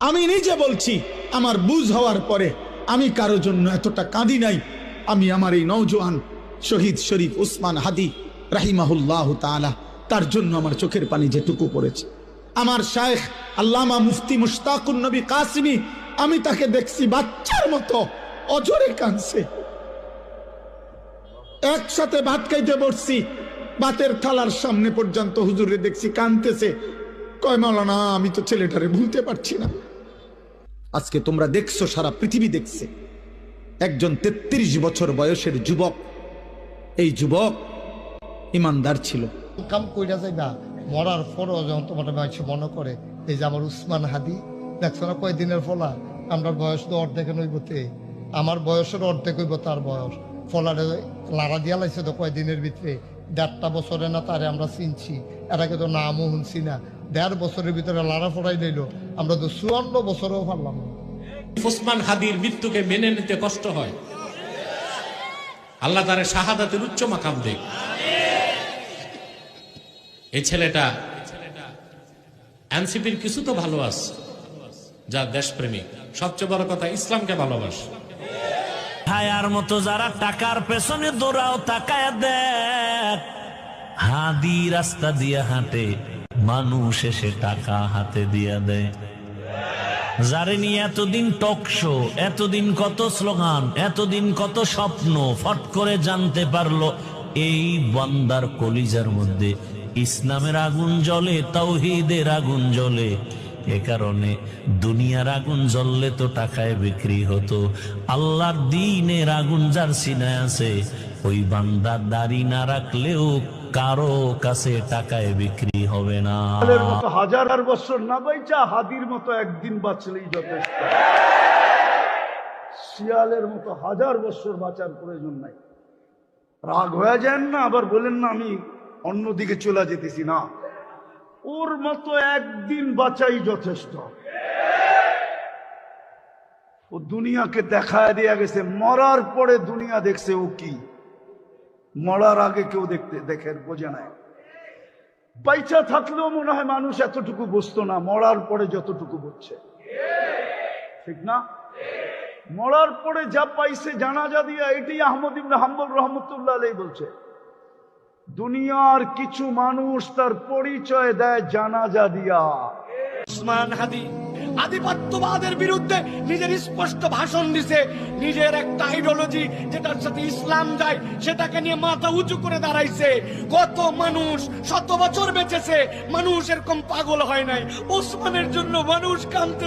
আমি নিজে বলছি, আমার বুঝ হওয়ার পরে আমি কারো জন্য এতটা কাঁদি নাই। আমি আমার এই নওজোয়ান শহীদ শরীফ উসমান হাদি রাহিমাহুল্লাহ তাআলা, তার জন্য আমার চোখের পানি যেটুকু পড়েছে। আমার শায়েখ আল্লামা মুফতি মুশতাকুন নবী কাসিমি, আমি তাকে দেখছি বাচ্চার মতো অজরে কাঁদছে। একসাথে ভাত খাইতে বসছি, ভাতের থালার সামনে পর্যন্ত হুজুরে দেখছি কাঁদতেছে। কয় মাওলানা, আমি তো ছেলেটারে ভুলতে পারছি না। আজকে তোমরা দেখছো, সারা পৃথিবী দেখছে, একজন 33 বছর বয়সের যুবক। এই যুবক ইমানদার ছিল। কাম কইরা যাইবা মরার পরও যখন তোমার মানুষ মনে করে এই যে আমার উসমান হাদি দেখছো না কয়দিনের ফলা, আমরা বয়স তো অর্ধেক নইবতে, আমার বয়সের অর্ধেক হইব তার বয়স। ফলারে লাড়া দিয়া লাইছে তো কয়দিনের ভিতরে, 1.5 বছরে না তারে আমরা চিনছি, এর আগে তো নামও শুনছি না। 1.5 বছরের ভিতরে লাড়া ফড়াই দিল, আমরা তো 54 বছরেও পারলাম না। উসমান হাদির মৃত্যুকে মেনে নিতে কষ্ট হয়, আল্লাহ তারে শাহাদাতের উচ্চ মাকাম দেখ। এই ছেলেটা এনসিপির কিছু তো ভালো আছে, যা দেশপ্রেমিক, সবচেয়ে বড় কথা ইসলামকে ভালোবাসে। হায়ার মতো যারা টাকার পেছনে দৌড়াও, তাকায় দেখ হাদি রাস্তা দিয়ে হাঁটে, মানুষ এসে টাকা হাতে দিয়া দেয়। যারে নিয়ে এতদিন টক শো, এতদিন কত স্লোগান, এতদিন কত স্বপ্ন, ফট করে জানতে পারলো এই বান্দার কলিজার মধ্যে ইসলামের আগুন জ্বলে, তাওহীদের আগুন জ্বলে। এ কারণে দুনিয়ার আগুন জ্বললে তো টাকায় বিক্রি হতো, আল্লাহর দ্বীনের আগুন যার সিনায় আছে, ওই বান্দা দাড়ি না রাখলেও কারো কাছে টাকায় বিক্রি হবে না। হাজার বছর না বাইচা হাদির মতো একদিন বাঁচলেই যথেষ্ট। শিয়ালের মতো 1000 বছর বাঁচার প্রয়োজন নাই। রাগ হয়ে যান না, আবার বলেন না আমি অন্যদিকে চলে যেতেছি না। ওর মতো একদিন বাঁচাই যথেষ্ট। ও দুনিয়াকে দেখায় দিয়ে গেছে, মরার পরে দুনিয়া দেখছে ও কি, মরার আগে কেউ দেখে বোঝে নাই। বাইচা থাকলেও মনে হয় মানুষ এতটুকু বুঝতো না, মরার পরে যতটুকু বুঝছে, ঠিক না? মরার পরে যা পাইছে জানাজা দিয়া, এটাই আহমদ ইবনে হাম্বল রহমতুল্লাহ আলাইহি বলছে, দুনিয়ার কিছু মানুষ তার পরিচয় দেয় জানাজা দিয়া। উসমান হাদি আধিপত্যবাদের বিরুদ্ধে নিজের স্পষ্ট ভাষণ দিছে, নিজের একটা আইডিওলজি যেটার সাথে ইসলাম যায় সেটাকে নিয়ে মাথা উঁচু করে দাঁড়াইছে। কত মানুষ 100 বছর বেঁচেছে, মানুষ এরকম পাগল হয় নাই। ওসমানের জন্য মানুষ কাঁদতে